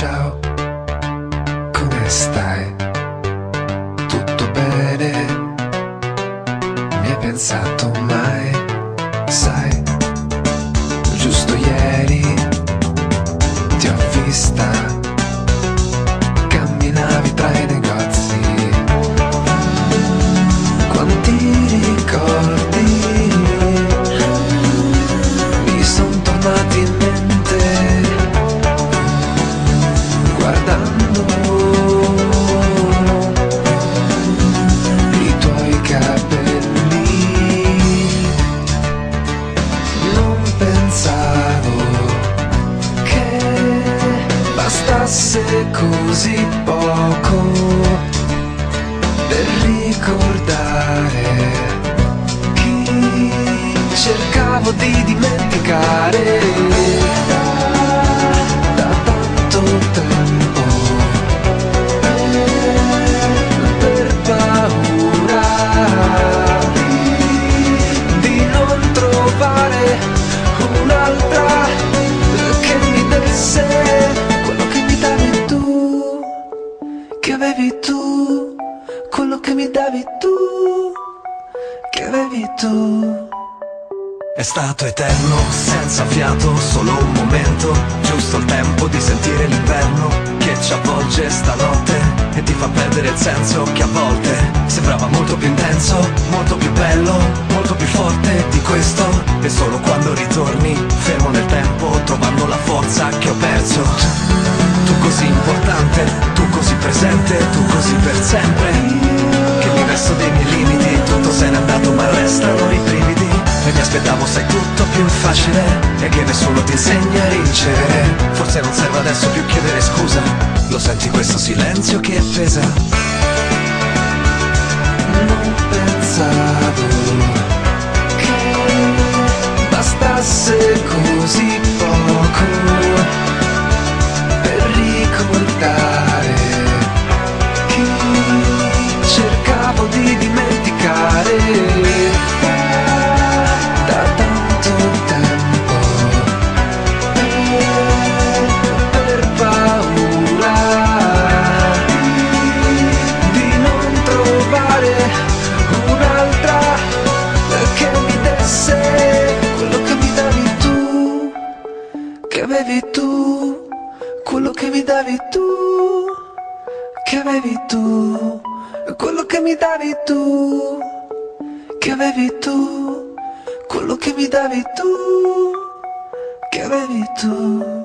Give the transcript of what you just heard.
Ciao, come stai? Tutto bene? Mi hai pensato mai? Sai, giusto ieri ti ho vista, camminavi tra i negozi. Quanti ricordi mi son tornati in mente guardando i tuoi capelli. Non pensavo che bastasse così poco per ricordare chi cercavo di dimenticare da tanto tempo, per paura di non trovare un'altra che mi desse quello che mi davi tu, che avevi tu, quello che mi davi tu, che avevi tu. È stato eterno, senza fiato, solo un momento, giusto il tempo di sentire l'inverno che ci avvolge stanotte e ti fa perdere il senso che a volte sembrava molto più intenso, molto più bello, molto più forte di questo. E solo quando ritorni, fermo nel tempo, trovando la forza che ho perso. Tu così importante, tu così presente, tu così per sempre, che mi resto dei miei limiti, tutto se n'è andato ma restano i brividi. E mi aspettavo, sai, tutto più facile e che nessuno ti insegna a ricevere. Forse non serve adesso più chiedere scusa, lo senti questo silenzio che pesa. Non pensavo che bastasse così poco per ricordare chi cercavo di dimenticare da tanto tempo, per paura di non trovare un'altra che mi desse quello che mi davi tu, che avevi tu, quello che mi davi tu, che avevi tu, quello che mi davi tu, che avevi tu, quello che mi davi tu, che avevi tu.